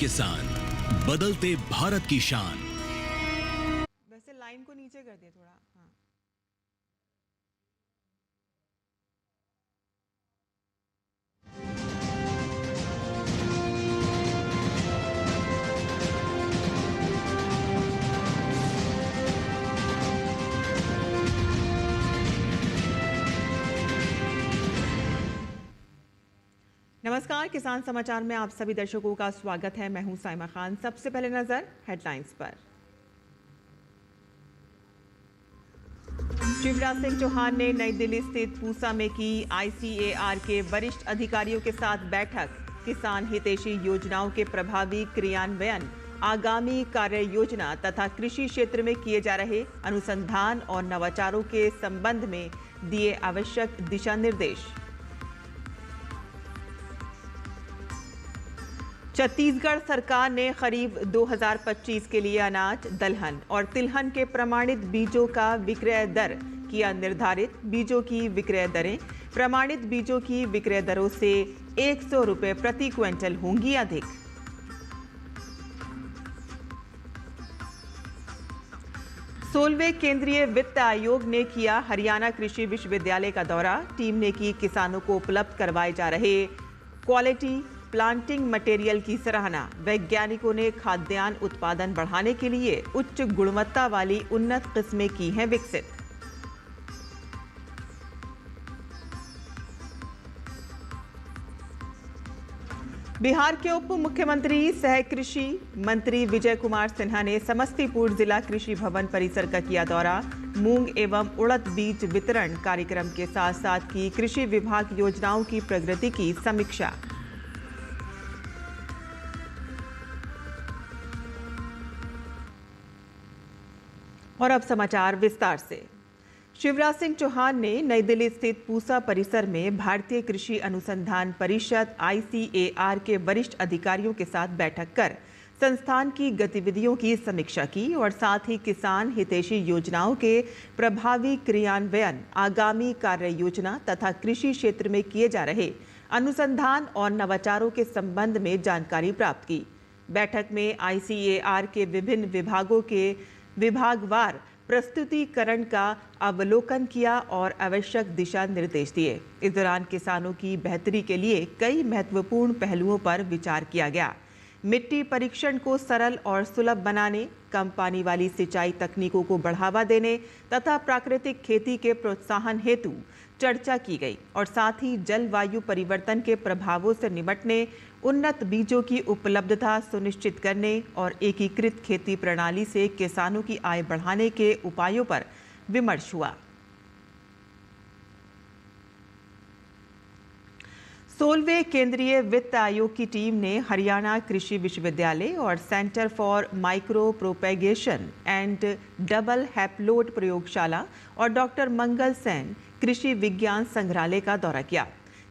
किसान, बदलते भारत की शान। वैसे लाइन को नीचे कर दिया थोड़ा। हाँ। नमस्कार, किसान समाचार में आप सभी दर्शकों का स्वागत है। मैं हूं साइमा खान। सबसे पहले नजर हेडलाइंस पर। शिवराज सिंह चौहान ने नई दिल्ली स्थित पूसा में की ICAR के वरिष्ठ अधिकारियों के साथ बैठक। किसान हितैषी योजनाओं के प्रभावी क्रियान्वयन, आगामी कार्य योजना तथा कृषि क्षेत्र में किए जा रहे अनुसंधान और नवाचारों के संबंध में दिए आवश्यक दिशा निर्देश। छत्तीसगढ़ सरकार ने खरीफ 2025 के लिए अनाज, दलहन और तिलहन के प्रमाणित बीजों का विक्रय दर किया निर्धारित। बीजों की विक्रय दरें प्रमाणित बीजों की विक्रय दरों से 100 रुपये प्रति क्विंटल होंगी अधिक। सोलहवें केंद्रीय वित्त आयोग ने किया हरियाणा कृषि विश्वविद्यालय का दौरा। टीम ने की किसानों को उपलब्ध करवाए जा रहे क्वालिटी प्लांटिंग मटेरियल की सराहना। वैज्ञानिकों ने खाद्यान्न उत्पादन बढ़ाने के लिए उच्च गुणवत्ता वाली उन्नत किस्में की हैं विकसित। बिहार के उप मुख्यमंत्री सह कृषि मंत्री विजय कुमार सिन्हा ने समस्तीपुर जिला कृषि भवन परिसर का किया दौरा। मूंग एवं उड़द बीज वितरण कार्यक्रम के साथ साथ की कृषि विभाग योजनाओं की प्रगति की समीक्षा। और अब समाचार विस्तार से। शिवराज सिंह चौहान ने नई दिल्ली स्थित पूसा परिसर में भारतीय कृषि अनुसंधान परिषद ICAR के वरिष्ठ अधिकारियों के साथ बैठक कर संस्थान की गतिविधियों की समीक्षा की और साथ ही किसान हितैषी योजनाओं के प्रभावी क्रियान्वयन, आगामी कार्य योजना तथा कृषि क्षेत्र में किए जा रहे अनुसंधान और नवाचारों के संबंध में जानकारी प्राप्त की। बैठक में ICAR के विभिन्न विभागों के विभागवार प्रस्तुतिकरण का अवलोकन किया और आवश्यक दिशा निर्देश दिए। इस दौरान किसानों की बेहतरी के लिए कई महत्वपूर्ण पहलुओं पर विचार किया गया। मिट्टी परीक्षण को सरल और सुलभ बनाने, कम पानी वाली सिंचाई तकनीकों को बढ़ावा देने तथा प्राकृतिक खेती के प्रोत्साहन हेतु चर्चा की गई और साथ ही जलवायु परिवर्तन के प्रभावों से निपटने, उन्नत बीजों की उपलब्धता सुनिश्चित करने और एकीकृत खेती प्रणाली से किसानों की आय बढ़ाने के उपायों पर विमर्श हुआ। 16वें केंद्रीय वित्त आयोग की टीम ने हरियाणा कृषि विश्वविद्यालय और centre for micro propagation and double haploid प्रयोगशाला और डॉक्टर मंगल सेन कृषि विज्ञान संग्रहालय का दौरा किया।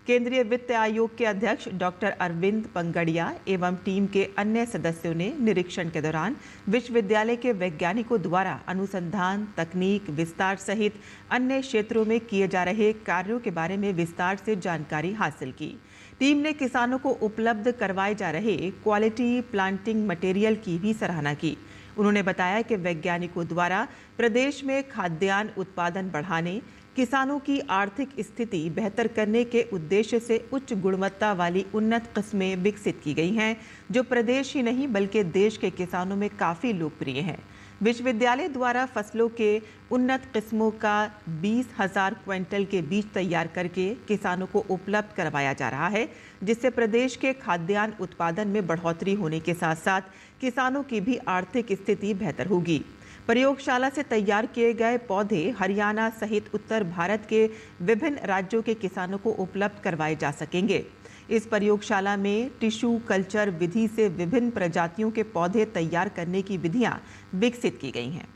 केंद्रीय वित्त आयोग के अध्यक्ष डॉक्टर अरविंद पंगड़िया एवं टीम के अन्य सदस्यों ने निरीक्षण के दौरान विश्वविद्यालय के वैज्ञानिकों द्वारा अनुसंधान, तकनीक विस्तार सहित अन्य क्षेत्रों में किए जा रहे कार्यों के बारे में विस्तार से जानकारी हासिल की। टीम ने किसानों को उपलब्ध करवाए जा रहे क्वालिटी प्लांटिंग मटेरियल की भी सराहना की। उन्होंने बताया कि वैज्ञानिकों द्वारा प्रदेश में खाद्यान्न उत्पादन बढ़ाने, किसानों की आर्थिक स्थिति बेहतर करने के उद्देश्य से उच्च गुणवत्ता वाली उन्नत किस्में विकसित की गई हैं, जो प्रदेश ही नहीं बल्कि देश के किसानों में काफ़ी लोकप्रिय हैं। विश्वविद्यालय द्वारा फसलों के उन्नत किस्मों का 20,000 क्विंटल के बीज तैयार करके किसानों को उपलब्ध करवाया जा रहा है, जिससे प्रदेश के खाद्यान्न उत्पादन में बढ़ोतरी होने के साथ साथ किसानों की भी आर्थिक स्थिति बेहतर होगी। प्रयोगशाला से तैयार किए गए पौधे हरियाणा सहित उत्तर भारत के विभिन्न राज्यों के किसानों को उपलब्ध करवाए जा सकेंगे। इस प्रयोगशाला में टिश्यू कल्चर विधि से विभिन्न प्रजातियों के पौधे तैयार करने की विधियां विकसित की गई हैं।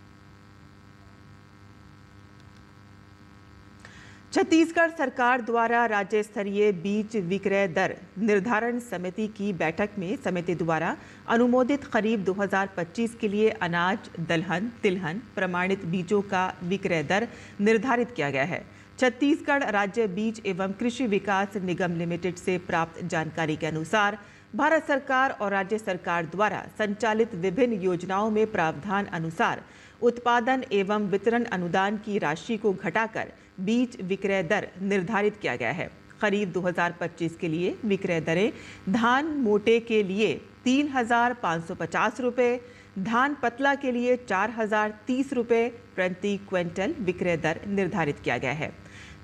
छत्तीसगढ़ सरकार द्वारा राज्य स्तरीय बीज विक्रय दर निर्धारण समिति की बैठक में समिति द्वारा अनुमोदित खरीफ 2025 के लिए अनाज, दलहन, तिलहन प्रमाणित बीजों का विक्रय दर निर्धारित किया गया है। छत्तीसगढ़ राज्य बीज एवं कृषि विकास निगम लिमिटेड से प्राप्त जानकारी के अनुसार भारत सरकार और राज्य सरकार द्वारा संचालित विभिन्न योजनाओं में प्रावधान अनुसार उत्पादन एवं वितरण अनुदान की राशि को घटाकर बीज विक्रय दर निर्धारित किया गया है। खरीफ 2025 के लिए विक्रय दरें धान मोटे के लिए 3,550 रुपये, धान पतला के लिए 4,030 रुपये प्रति क्विंटल विक्रय दर निर्धारित किया गया है।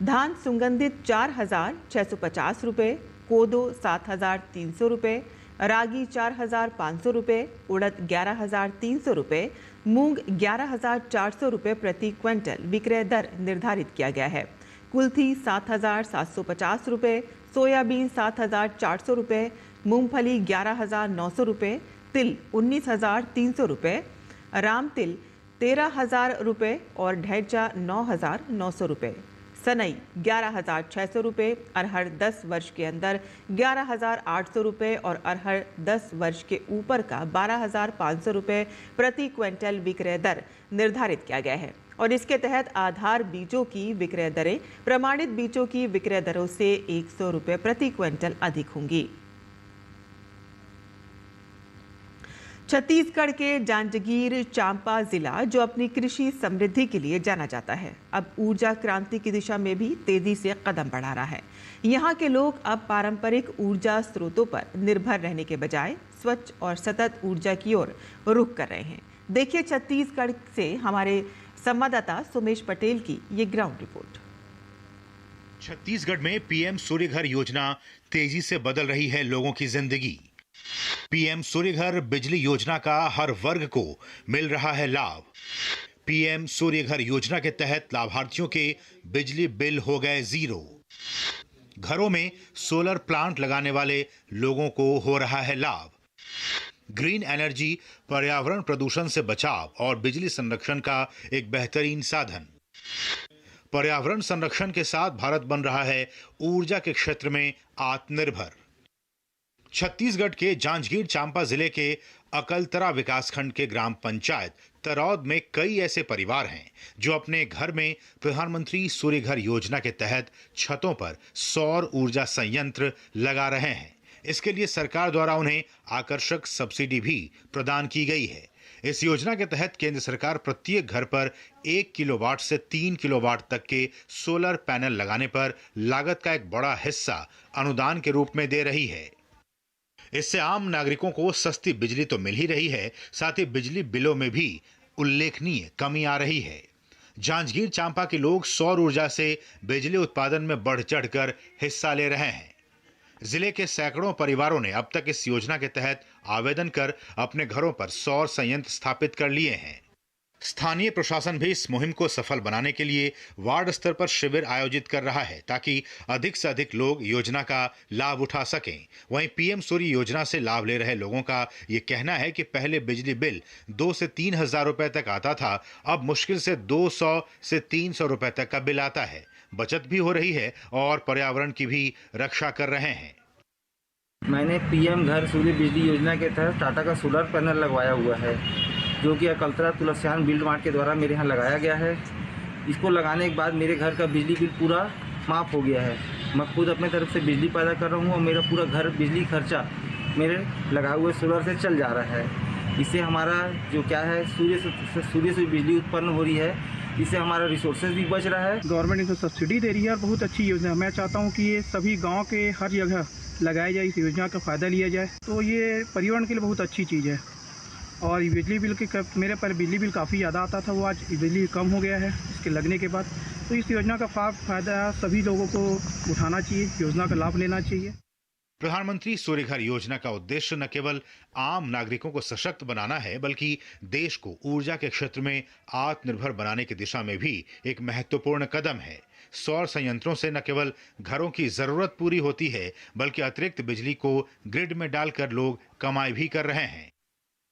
धान सुगंधित 4,650 रुपये, कोदो 7,300 रुपये, रागी 4,500 रुपये, उड़द 11,300 रुपये, मूंग 11,400 रुपये प्रति क्विंटल विक्रय दर निर्धारित किया गया है। कुल्थी 7,750 रुपये, सोयाबीन 7,400 रुपये, मूंगफली 11,900 रुपये, तिल 19,300 रुपये, राम तिल 13,000 रुपये और ढैंचा 9,900 रुपये। सनई 11,600 रुपये, अरहर 10 वर्ष के अंदर 11,800 रुपये और अरहर 10 वर्ष के ऊपर का 12,500 रुपये प्रति क्विंटल विक्रय दर निर्धारित किया गया है। और इसके तहत आधार बीजों की विक्रय दरें प्रमाणित बीजों की विक्रय दरों से 100 रुपये प्रति क्विंटल अधिक होंगी। छत्तीसगढ़ के जांजगीर चांपा जिला, जो अपनी कृषि समृद्धि के लिए जाना जाता है, अब ऊर्जा क्रांति की दिशा में भी तेजी से कदम बढ़ा रहा है। यहाँ के लोग अब पारंपरिक ऊर्जा स्रोतों पर निर्भर रहने के बजाय स्वच्छ और सतत ऊर्जा की ओर रुख कर रहे हैं। देखिए छत्तीसगढ़ से हमारे संवाददाता सुमेश पटेल की ये ग्राउंड रिपोर्ट। छत्तीसगढ़ में पीएम सूर्य घर योजना तेजी से बदल रही है लोगों की जिंदगी। पीएम सूर्य घर बिजली योजना का हर वर्ग को मिल रहा है लाभ। पीएम सूर्य घर योजना के तहत लाभार्थियों के बिजली बिल हो गए जीरो। घरों में सोलर प्लांट लगाने वाले लोगों को हो रहा है लाभ। ग्रीन एनर्जी पर्यावरण प्रदूषण से बचाव और बिजली संरक्षण का एक बेहतरीन साधन। पर्यावरण संरक्षण के साथ भारत बन रहा है ऊर्जा के क्षेत्र में आत्मनिर्भर। छत्तीसगढ़ के जांजगीर चांपा जिले के अकलतरा विकासखंड के ग्राम पंचायत तरौद में कई ऐसे परिवार हैं जो अपने घर में प्रधानमंत्री सूर्य घर योजना के तहत छतों पर सौर ऊर्जा संयंत्र लगा रहे हैं। इसके लिए सरकार द्वारा उन्हें आकर्षक सब्सिडी भी प्रदान की गई है। इस योजना के तहत केंद्र सरकार प्रत्येक घर पर 1 किलोवाट से 3 किलोवाट तक के सोलर पैनल लगाने पर लागत का एक बड़ा हिस्सा अनुदान के रूप में दे रही है। इससे आम नागरिकों को सस्ती बिजली तो मिल ही रही है, साथ ही बिजली बिलों में भी उल्लेखनीय कमी आ रही है। जांजगीर चांपा के लोग सौर ऊर्जा से बिजली उत्पादन में बढ़ चढ़कर हिस्सा ले रहे हैं। जिले के सैकड़ों परिवारों ने अब तक इस योजना के तहत आवेदन कर अपने घरों पर सौर संयंत्र स्थापित कर लिए हैं। स्थानीय प्रशासन भी इस मुहिम को सफल बनाने के लिए वार्ड स्तर पर शिविर आयोजित कर रहा है ताकि अधिक से अधिक लोग योजना का लाभ उठा सकें। वहीं पीएम सूर्य योजना से लाभ ले रहे लोगों का ये कहना है कि पहले बिजली बिल 2 से 3 हजार रुपए तक आता था, अब मुश्किल से 200 से 300 रुपए तक का बिल आता है। बचत भी हो रही है और पर्यावरण की भी रक्षा कर रहे हैं। मैंने पीएम घर सूर्य बिजली योजना के तहत टाटा का सोलर पैनल लगवाया हुआ है, जो कि अकलतरा तुलसियान बिल्ड मार्ट के द्वारा मेरे यहाँ लगाया गया है। इसको लगाने के बाद मेरे घर का बिजली बिल पूरा माफ़ हो गया है। मैं खुद अपने तरफ से बिजली पैदा कर रहा हूँ और मेरा पूरा घर बिजली खर्चा मेरे लगाए हुए सोलर से चल जा रहा है। इससे हमारा जो क्या है सूर्य से बिजली उत्पन्न हो रही है, इससे हमारा रिसोर्सेज भी बच रहा है। गवर्नमेंट इनको सब्सिडी दे रही है और बहुत अच्छी योजना है। मैं चाहता हूँ कि ये सभी गांव के हर जगह लगाया जाए, इस योजना का फ़ायदा लिया जाए। तो ये पर्यावरण के लिए बहुत अच्छी चीज़ है। और बिजली बिल के मेरे पर बिजली बिल काफ़ी ज़्यादा आता था, वो आज बिजली कम हो गया है इसके लगने के बाद। तो इस योजना का फ़ायदा सभी लोगों को उठाना चाहिए, योजना का लाभ लेना चाहिए। प्रधानमंत्री सूर्य घर योजना का उद्देश्य न केवल आम नागरिकों को सशक्त बनाना है, बल्कि देश को ऊर्जा के क्षेत्र में आत्मनिर्भर बनाने की दिशा में भी एक महत्वपूर्ण कदम है। सौर संयंत्रों से न केवल घरों की जरूरत पूरी होती है, बल्कि अतिरिक्त बिजली को ग्रिड में डालकर लोग कमाई भी कर रहे हैं।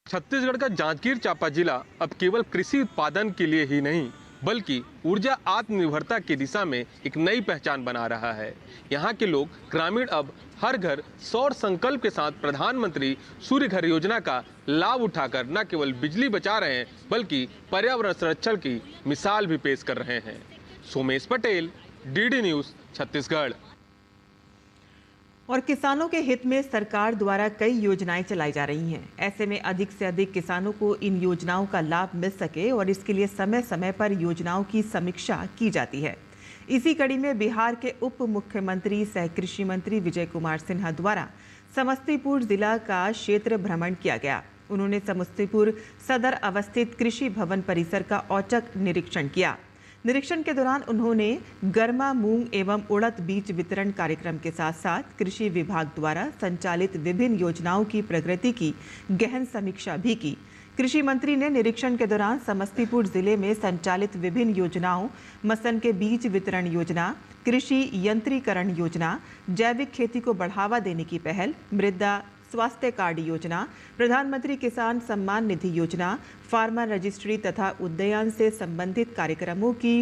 छत्तीसगढ़ का जांजगीर चांपा जिला अब केवल कृषि उत्पादन के लिए ही नहीं, बल्कि ऊर्जा आत्मनिर्भरता की दिशा में एक नई पहचान बना रहा है। यहाँ के लोग ग्रामीण अब हर घर सौर संकल्प के साथ प्रधानमंत्री सूर्य घर योजना का लाभ उठाकर न केवल बिजली बचा रहे हैं, बल्कि पर्यावरण संरक्षण की मिसाल भी पेश कर रहे हैं। Somesh Patel, DD news, Chhattisgarh. और किसानों के हित में सरकार द्वारा कई योजनाएं चलाई जा रही हैं। ऐसे में अधिक से अधिक किसानों को इन योजनाओं का लाभ मिल सके और इसके लिए समय समय पर योजनाओं की समीक्षा की जाती है। इसी कड़ी में बिहार के उप मुख्यमंत्री सह कृषि मंत्री विजय कुमार सिन्हा द्वारा समस्तीपुर जिला का क्षेत्र भ्रमण किया गया। उन्होंने समस्तीपुर सदर अवस्थित कृषि भवन परिसर का औचक निरीक्षण किया। निरीक्षण के दौरान उन्होंने गर्मा मूंग एवं उड़द बीज वितरण कार्यक्रम के साथ साथ कृषि विभाग द्वारा संचालित विभिन्न योजनाओं की प्रगति की गहन समीक्षा भी की। कृषि मंत्री ने निरीक्षण के दौरान समस्तीपुर जिले में संचालित विभिन्न योजनाओं, मसन के बीज वितरण योजना, कृषि यंत्रीकरण योजना, जैविक खेती को बढ़ावा देने की पहल, मृदा स्वास्थ्य कार्ड योजना, प्रधानमंत्री किसान सम्मान निधि योजना, फार्मर रजिस्ट्री तथा उद्यान से संबंधित कार्यक्रमों की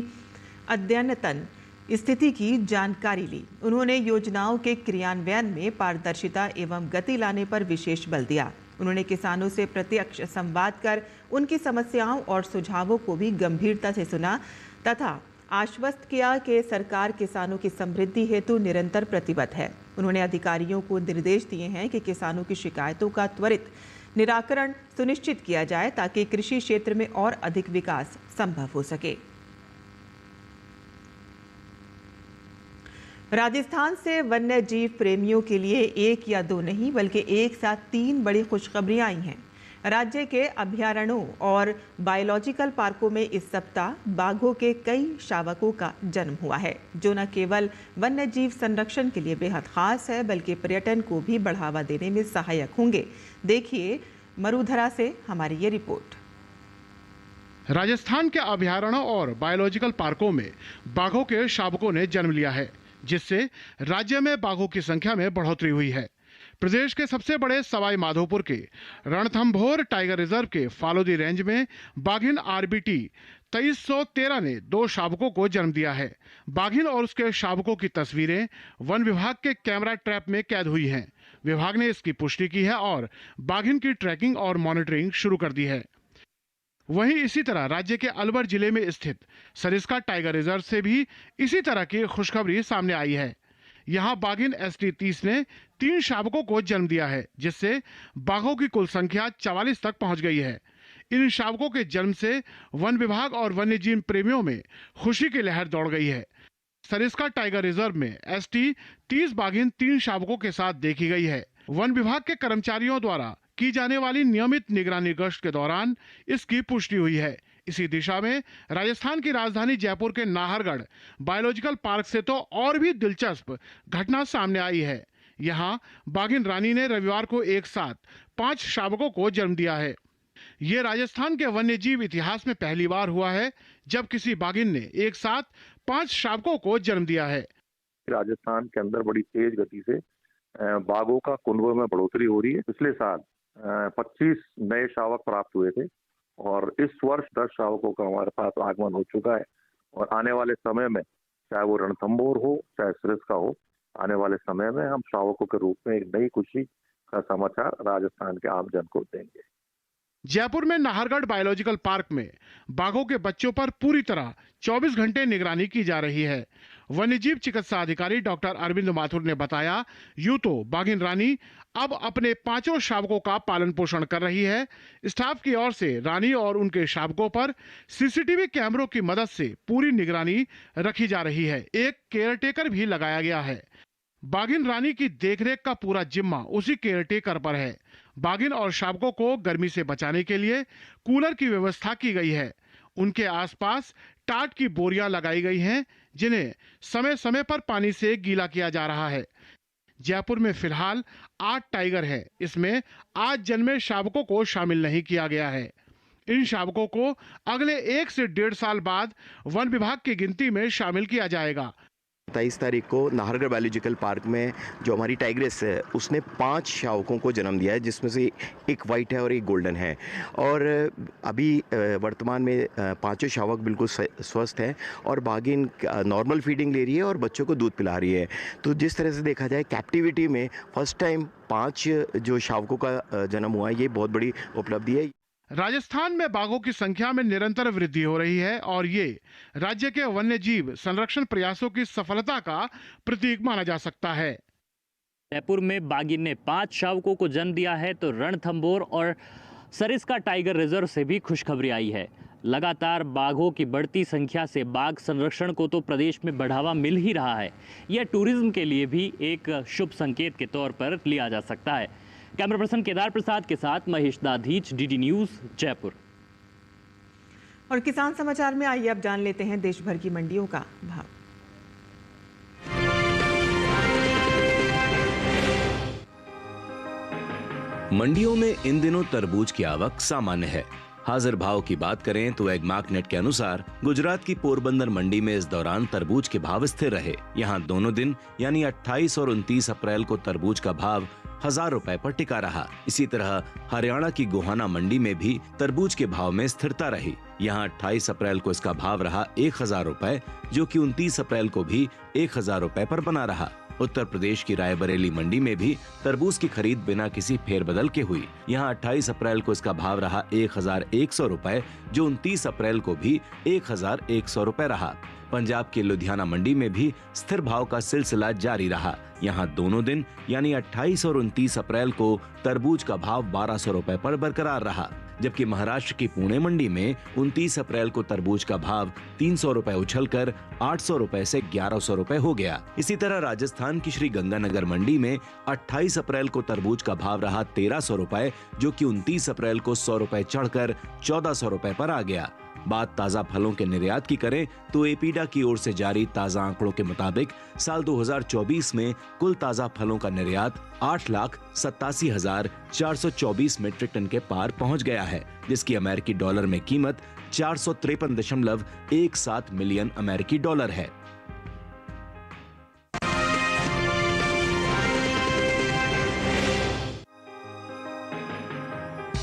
अद्यतन स्थिति की जानकारी ली। उन्होंने योजनाओं के क्रियान्वयन में पारदर्शिता एवं गति लाने पर विशेष बल दिया। उन्होंने किसानों से प्रत्यक्ष संवाद कर उनकी समस्याओं और सुझावों को भी गंभीरता से सुना तथा आश्वस्त किया कि सरकार किसानों की समृद्धि हेतु निरंतर प्रतिबद्ध है। उन्होंने अधिकारियों को निर्देश दिए हैं कि किसानों की शिकायतों का त्वरित निराकरण सुनिश्चित किया जाए ताकि कृषि क्षेत्र में और अधिक विकास संभव हो सके। राजस्थान से वन्य जीव प्रेमियों के लिए एक या दो नहीं बल्कि एक साथ 3 बड़ी खुशखबरियां आई हैं। राज्य के अभयारण्यों और बायोलॉजिकल पार्कों में इस सप्ताह बाघों के कई शावकों का जन्म हुआ है, जो न केवल वन्य जीव संरक्षण के लिए बेहद खास है बल्कि पर्यटन को भी बढ़ावा देने में सहायक होंगे। देखिए मरुधरा से हमारी ये रिपोर्ट। राजस्थान के अभयारण्यों और बायोलॉजिकल पार्कों में बाघों के शावकों ने जन्म लिया है, जिससे राज्य में बाघों की संख्या में बढ़ोतरी हुई है। प्रदेश के सबसे बड़े सवाई माधोपुर के रणथंभौर टाइगर रिजर्व के फालोदी रेंज में बाघिन आरबीटी 2313 ने 2 शावकों को जन्म दिया है। बाघिन और उसके शावकों की तस्वीरें वन विभाग के कैमरा ट्रैप में कैद हुई हैं। विभाग ने इसकी पुष्टि की है और बाघिन की ट्रैकिंग और मॉनिटरिंग शुरू कर दी है। वहीं इसी तरह राज्य के अलवर जिले में स्थित सरिस्का टाइगर रिजर्व से भी इसी तरह की खुशखबरी सामने आई है। यहां बाघिन ST30 ने 3 शावकों को जन्म दिया है, जिससे बाघों की कुल संख्या 44 तक पहुंच गई है। इन शावकों के जन्म से वन विभाग और वन्यजीव प्रेमियों में खुशी की लहर दौड़ गई है। सरिस्का टाइगर रिजर्व में ST30 बाघिन 3 शावकों के साथ देखी गई है। वन विभाग के कर्मचारियों द्वारा की जाने वाली नियमित निगरानी गश्त के दौरान इसकी पुष्टि हुई है। इसी दिशा में राजस्थान की राजधानी जयपुर के नाहरगढ़ बायोलॉजिकल पार्क से तो और भी दिलचस्प घटना सामने आई है। यहां बाघिन रानी ने रविवार को एक साथ 5 शावकों को जन्म दिया है। ये राजस्थान के वन्यजीव इतिहास में पहली बार हुआ है जब किसी बाघिन ने एक साथ 5 शावकों को जन्म दिया है। राजस्थान के अंदर बड़ी तेज गति से बाघों का कुनबे में बढ़ोतरी हो रही है। पिछले साल 25 नए शावक प्राप्त हुए थे और इस वर्ष 10 शावकों का हमारे पास आगमन हो चुका है और आने वाले समय में चाहे वो रणथंभौर हो चाहे सरिस्का हो, आने वाले समय में हम शावकों के रूप में एक नई खुशी का समाचार राजस्थान के आम जन को देंगे। जयपुर में नाहरगढ़ बायोलॉजिकल पार्क में बाघों के बच्चों पर पूरी तरह 24 घंटे निगरानी की जा रही है। वन्यजीव चिकित्सा अधिकारी डॉक्टर अरविंद माथुर ने बताया, यूं तो बाघिन रानी अब अपने 5 शावकों का पालन पोषण कर रही है। स्टाफ की ओर से रानी और उनके शावकों पर सीसीटीवी कैमरों की मदद से पूरी निगरानी रखी जा रही है। एक केयरटेकर भी लगाया गया है। बाघिन रानी की देखरेख का पूरा जिम्मा उसी केयरटेकर पर है। बाघिन और शावकों को गर्मी से बचाने के लिए कूलर की व्यवस्था की गई है। उनके आसपास टाट की बोरियां लगाई गई हैं, जिन्हें समय समय पर पानी से गीला किया जा रहा है। जयपुर में फिलहाल 8 टाइगर है। इसमें आज जन्मे शावकों को शामिल नहीं किया गया है। इन शावकों को अगले 1 से 1.5 साल बाद वन विभाग की गिनती में शामिल किया जाएगा। 27 तारीख को नाहरगढ़ बायोलॉजिकल पार्क में जो हमारी टाइग्रेस है उसने 5 शावकों को जन्म दिया है, जिसमें से एक वाइट है और एक गोल्डन है। और अभी वर्तमान में 5 शावक बिल्कुल स्वस्थ हैं और बाघिन नॉर्मल फीडिंग ले रही है और बच्चों को दूध पिला रही है। तो जिस तरह से देखा जाए कैप्टिविटी में फर्स्ट टाइम 5 जो शावकों का जन्म हुआ है, ये बहुत बड़ी उपलब्धि है। राजस्थान में बाघों की संख्या में निरंतर वृद्धि हो रही है और ये राज्य के वन्यजीव संरक्षण प्रयासों की सफलता का प्रतीक माना जा सकता है। जयपुर में बाघिन ने 5 शावकों को जन्म दिया है तो रणथंभौर और सरिस्का टाइगर रिजर्व से भी खुशखबरी आई है। लगातार बाघों की बढ़ती संख्या से बाघ संरक्षण को तो प्रदेश में बढ़ावा मिल ही रहा है। यह टूरिज्म के लिए भी एक शुभ संकेत के तौर पर लिया जा सकता है। कैमरा पर्सन केदार प्रसाद के साथ महेश दाधीच, डीडी न्यूज़, जयपुर। और किसान समाचार में आइए अब जान लेते हैं देश भर की मंडियों का भाव। मंडियों में इन दिनों तरबूज की आवक सामान्य है। हाजिर भाव की बात करें तो एग्मार्कनेट के अनुसार गुजरात की पोरबंदर मंडी में इस दौरान तरबूज के भाव स्थिर रहे। यहाँ दोनों दिन यानी 28 और 29 अप्रैल को तरबूज का भाव 1000 रुपए पर टिका रहा। इसी तरह हरियाणा की गोहाना मंडी में भी तरबूज के भाव में स्थिरता रही। यहाँ 28 अप्रैल को इसका भाव रहा 1000 रुपए, जो कि 29 अप्रैल को भी 1000 रुपए पर बना रहा। उत्तर प्रदेश की रायबरेली मंडी में भी तरबूज की खरीद बिना किसी फेरबदल के हुई। यहाँ 28 अप्रैल को इसका भाव रहा 1100 रुपए, जो 29 अप्रैल को भी 1100 रुपए रहा। पंजाब की लुधियाना मंडी में भी स्थिर भाव का सिलसिला जारी रहा। यहाँ दोनों दिन यानी 28 और 29 अप्रैल को तरबूज का भाव 1200 रुपए पर बरकरार रहा, जबकि महाराष्ट्र की पुणे मंडी में 29 अप्रैल को तरबूज का भाव 300 रुपए उछलकर 800 रुपए से 1100 रुपए हो गया। इसी तरह राजस्थान की श्री गंगानगर मंडी में 28 अप्रैल को तरबूज का भाव रहा 1300 रुपए, जो कि 29 अप्रैल को 100 रुपए चढ़कर 1400 रुपए पर आ गया। बात ताजा फलों के निर्यात की करें तो एपीडा की ओर से जारी ताजा आंकड़ों के मुताबिक साल 2024 में कुल ताजा फलों का निर्यात 8,87,424 मीट्रिक टन के पार पहुंच गया है, जिसकी अमेरिकी डॉलर में कीमत 453.17 मिलियन अमेरिकी डॉलर है।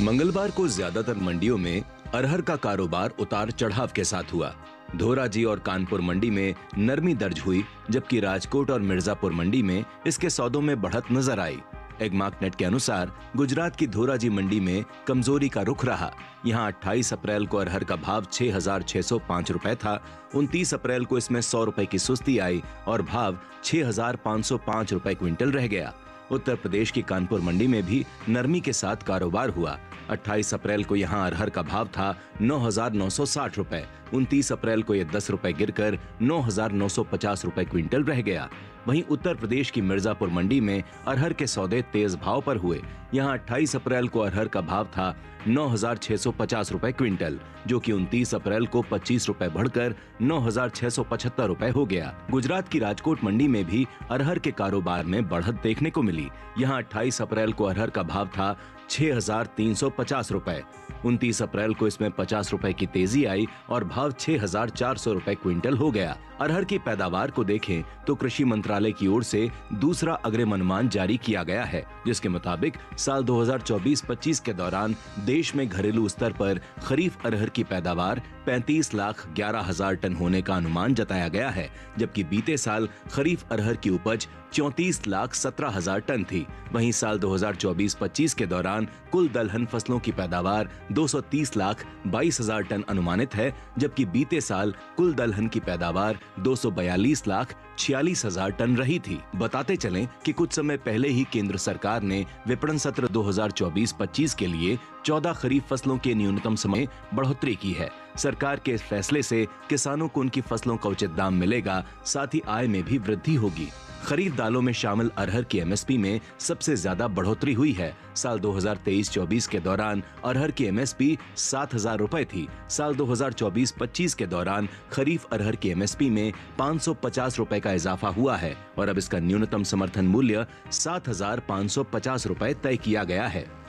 मंगलवार को ज्यादातर मंडियों में अरहर का कारोबार उतार चढ़ाव के साथ हुआ। धोराजी और कानपुर मंडी में नरमी दर्ज हुई, जबकि राजकोट और मिर्जापुर मंडी में इसके सौदों में बढ़त नजर आई। एग्मार्कनेट के अनुसार गुजरात की धोराजी मंडी में कमजोरी का रुख रहा। यहाँ 28 अप्रैल को अरहर का भाव 6,605 रुपए था। 29 अप्रैल को इसमें 100 रुपए की सुस्ती आई और भाव 6,505 रुपए क्विंटल रह गया। उत्तर प्रदेश की कानपुर मंडी में भी नरमी के साथ कारोबार हुआ। 28 अप्रैल को यहाँ अरहर का भाव था 9,960 रुपए। 29 अप्रैल को यह 10 रुपए गिरकर 9,950 रुपए क्विंटल रह गया। वहीं उत्तर प्रदेश की मिर्जापुर मंडी में अरहर के सौदे तेज भाव पर हुए। यहाँ 28 अप्रैल को अरहर का भाव था 9,650 रुपए क्विंटल, जो कि 29 अप्रैल को 25 रुपए बढ़कर 9,675 रुपए हो गया। गुजरात की राजकोट मंडी में भी अरहर के कारोबार में बढ़त देखने को मिली। यहाँ 28 अप्रैल को अरहर का भाव था 6,350 रुपए। 29 अप्रैल को इसमें 50 रुपए की तेजी आई और भाव 6,400 रुपए क्विंटल हो गया। अरहर की पैदावार को देखें तो कृषि मंत्रालय की ओर से दूसरा अग्रिम अनुमान जारी किया गया है, जिसके मुताबिक साल 2024-25 के दौरान देश में घरेलू स्तर पर खरीफ अरहर की पैदावार 35,11,000 टन होने का अनुमान जताया गया है, जबकि बीते साल खरीफ अरहर की उपज 34,17,000 टन थी। वहीं साल 2024-25 के दौरान कुल दलहन फसलों की पैदावार 230,22,000 टन अनुमानित है, जबकि बीते साल कुल दलहन की पैदावार 242,46,000 टन रही थी। बताते चलें कि कुछ समय पहले ही केंद्र सरकार ने विपणन सत्र 2024-25 के लिए 14 खरीफ फसलों के न्यूनतम समय बढ़ोतरी की है। सरकार के इस फैसले से किसानों को उनकी फसलों का उचित दाम मिलेगा, साथ ही आय में भी वृद्धि होगी। खरीफ दालों में शामिल अरहर की एमएसपी में सबसे ज्यादा बढ़ोतरी हुई है। साल 2023-24 के दौरान अरहर की एमएसपी 7,000 रुपए थी। साल 2024-25 के दौरान खरीफ अरहर की एमएसपी में 550 रुपए का इजाफा हुआ है और अब इसका न्यूनतम समर्थन मूल्य 7,550 रुपए तय किया गया है।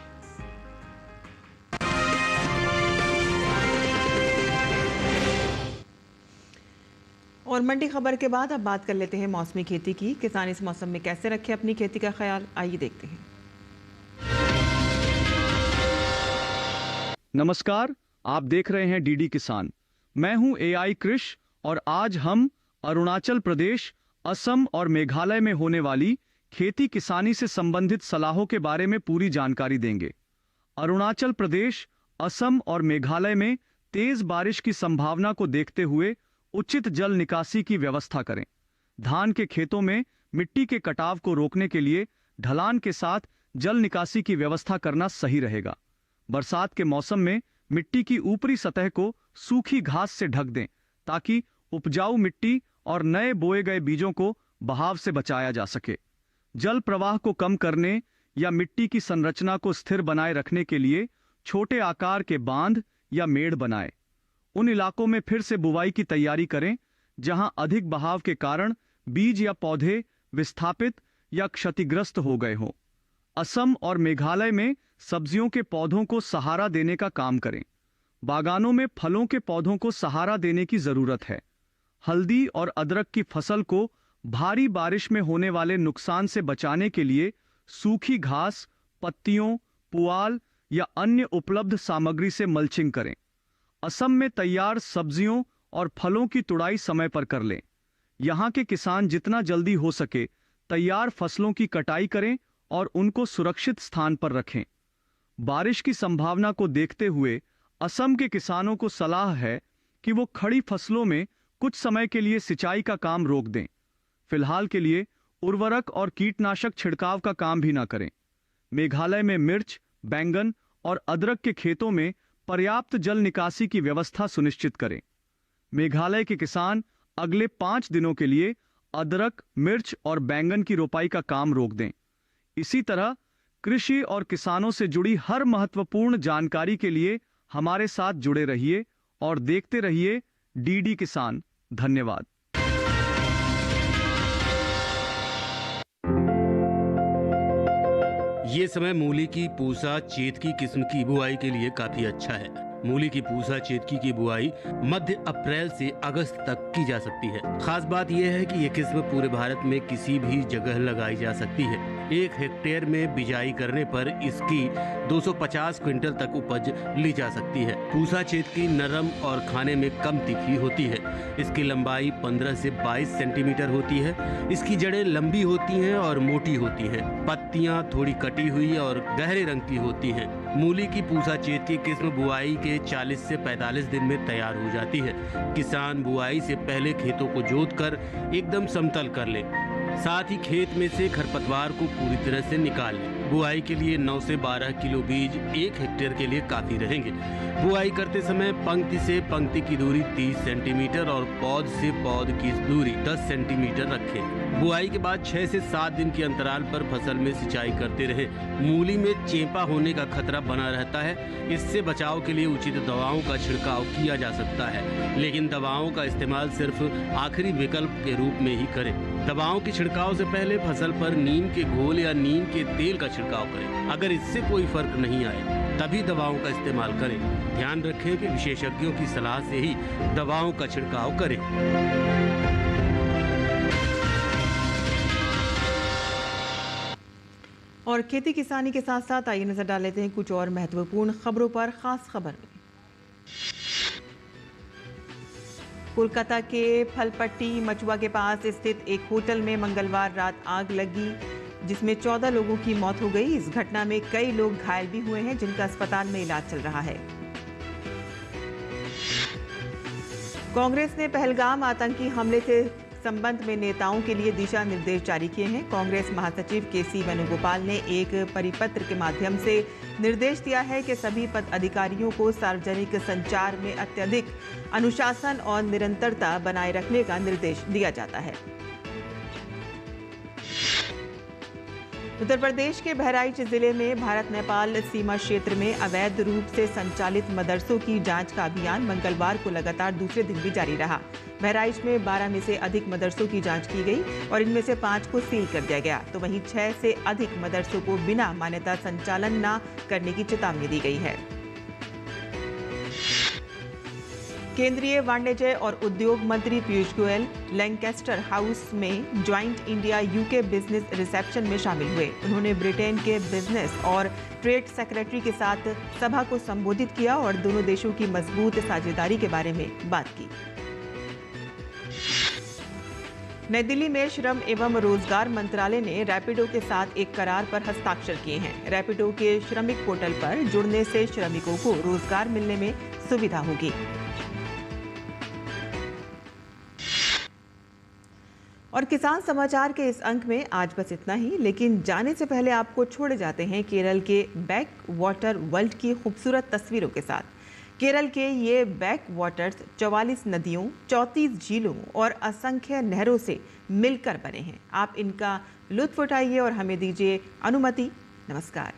और मंडी खबर के बाद अब बात कर लेते हैं मौसमी खेती की। किसान इस मौसम में कैसे रखें अपनी खेती का ख्याल, आइए देखते हैं। नमस्कार, आप देख रहे हैं डीडी किसान। मैं हूं AI कृष और आज हम अरुणाचल प्रदेश, असम और मेघालय में होने वाली खेती किसानी से संबंधित सलाहों के बारे में पूरी जानकारी देंगे। अरुणाचल प्रदेश, असम और मेघालय में तेज बारिश की संभावना को देखते हुए उचित जल निकासी की व्यवस्था करें। धान के खेतों में मिट्टी के कटाव को रोकने के लिए ढलान के साथ जल निकासी की व्यवस्था करना सही रहेगा। बरसात के मौसम में मिट्टी की ऊपरी सतह को सूखी घास से ढक दें ताकि उपजाऊ मिट्टी और नए बोए गए बीजों को बहाव से बचाया जा सके। जल प्रवाह को कम करने या मिट्टी की संरचना को स्थिर बनाए रखने के लिए छोटे आकार के बांध या मेड़ बनाएं। उन इलाकों में फिर से बुवाई की तैयारी करें जहां अधिक बहाव के कारण बीज या पौधे विस्थापित या क्षतिग्रस्त हो गए हों। असम और मेघालय में सब्जियों के पौधों को सहारा देने का काम करें। बागानों में फलों के पौधों को सहारा देने की जरूरत है। हल्दी और अदरक की फसल को भारी बारिश में होने वाले नुकसान से बचाने के लिए सूखी घास, पत्तियों, पुआल या अन्य उपलब्ध सामग्री से मल्चिंग करें। असम में तैयार सब्जियों और फलों की तुड़ाई समय पर कर लें। यहाँ के किसान जितना जल्दी हो सके तैयार फसलों की कटाई करें और उनको सुरक्षित स्थान पर रखें। बारिश की संभावना को देखते हुए असम के किसानों को सलाह है कि वो खड़ी फसलों में कुछ समय के लिए सिंचाई का काम रोक दें। फिलहाल के लिए उर्वरक और कीटनाशक छिड़काव का काम भी ना करें। मेघालय में मिर्च, बैंगन और अदरक के खेतों में पर्याप्त जल निकासी की व्यवस्था सुनिश्चित करें। मेघालय के किसान अगले 5 दिनों के लिए अदरक, मिर्च और बैंगन की रोपाई का काम रोक दें। इसी तरह कृषि और किसानों से जुड़ी हर महत्वपूर्ण जानकारी के लिए हमारे साथ जुड़े रहिए और देखते रहिए डीडी किसान। धन्यवाद। ये समय मूली की पूसा चेतकी किस्म की बुआई के लिए काफी अच्छा है। मूली की पूसा चेतकी की बुआई मध्य अप्रैल से अगस्त तक की जा सकती है। खास बात यह है कि ये किस्म पूरे भारत में किसी भी जगह लगाई जा सकती है। 1 हेक्टेयर में बिजाई करने पर इसकी 250 क्विंटल तक उपज ली जा सकती है। पूसा चेतकी नरम और खाने में कम तीखी होती है। इसकी लंबाई 15 से 22 सेंटीमीटर होती है। इसकी जड़ें लंबी होती हैं और मोटी होती हैं। पत्तियां थोड़ी कटी हुई और गहरे रंग की होती हैं। मूली की पूसा चेतकी किस्म बुआई के 40 से 45 दिन में तैयार हो जाती है। किसान बुआई से पहले खेतों को जोतकर एकदम समतल कर ले। साथ ही खेत में से खरपतवार को पूरी तरह से निकाल लें। बुआई के लिए 9 से 12 किलो बीज 1 हेक्टेयर के लिए काफी रहेंगे। बुआई करते समय पंक्ति से पंक्ति की दूरी 30 सेंटीमीटर और पौध से पौध की दूरी 10 सेंटीमीटर रखें। बुआई के बाद 6 से 7 दिन के अंतराल पर फसल में सिंचाई करते रहें। मूली में चेपा होने का खतरा बना रहता है। इससे बचाव के लिए उचित दवाओं का छिड़काव किया जा सकता है, लेकिन दवाओं का इस्तेमाल सिर्फ आखिरी विकल्प के रूप में ही करें। दवाओं के छिड़काव से पहले फसल पर नीम के घोल या नीम के तेल का छिड़काव करें। अगर इससे कोई फर्क नहीं आए तभी दवाओं का इस्तेमाल करें। ध्यान रखें कि विशेषज्ञों की सलाह से ही दवाओं का छिड़काव करें। और खेती किसानी के साथ साथ आइए नजर डाल लेते हैं कुछ और महत्वपूर्ण खबरों पर। खास खबर में कोलकाता के फलपट्टी मचुआ के पास स्थित एक होटल में मंगलवार रात आग लगी, जिसमें 14 लोगों की मौत हो गई। इस घटना में कई लोग घायल भी हुए हैं, जिनका अस्पताल में इलाज चल रहा है। कांग्रेस ने पहलगाम आतंकी हमले से संबंध में नेताओं के लिए दिशा निर्देश जारी किए हैं। कांग्रेस महासचिव केसी वेणुगोपाल ने एक परिपत्र के माध्यम से निर्देश दिया है कि सभी पद अधिकारियों को सार्वजनिक संचार में अत्यधिक अनुशासन और निरंतरता बनाए रखने का निर्देश दिया जाता है। उत्तर प्रदेश के बहराइच जिले में भारत नेपाल सीमा क्षेत्र में अवैध रूप से संचालित मदरसों की जांच का अभियान मंगलवार को लगातार दूसरे दिन भी जारी रहा। बहराइच में 12 में से अधिक मदरसों की जांच की गई और इनमें से 5 को सील कर दिया गया, तो वहीं 6 से अधिक मदरसों को बिना मान्यता संचालन न करने की चेतावनी दी गई है। केंद्रीय वाणिज्य और उद्योग मंत्री पीयूष गोयल लैंकेस्टर हाउस में joint India UK business reception में शामिल हुए। उन्होंने ब्रिटेन के बिजनेस और ट्रेड सेक्रेटरी के साथ सभा को संबोधित किया और दोनों देशों की मजबूत साझेदारी के बारे में बात की। नई दिल्ली में श्रम एवं रोजगार मंत्रालय ने रैपिडो के साथ एक करार पर हस्ताक्षर किए हैं। रैपिडो के श्रमिक पोर्टल पर जुड़ने से श्रमिकों को रोजगार मिलने में सुविधा होगी। और किसान समाचार के इस अंक में आज बस इतना ही, लेकिन जाने से पहले आपको छोड़े जाते हैं केरल के बैक वाटर वर्ल्ड की खूबसूरत तस्वीरों के साथ। केरल के ये बैक वाटर्स 44 नदियों, 34 झीलों और असंख्य नहरों से मिलकर बने हैं। आप इनका लुत्फ उठाइए और हमें दीजिए अनुमति। नमस्कार।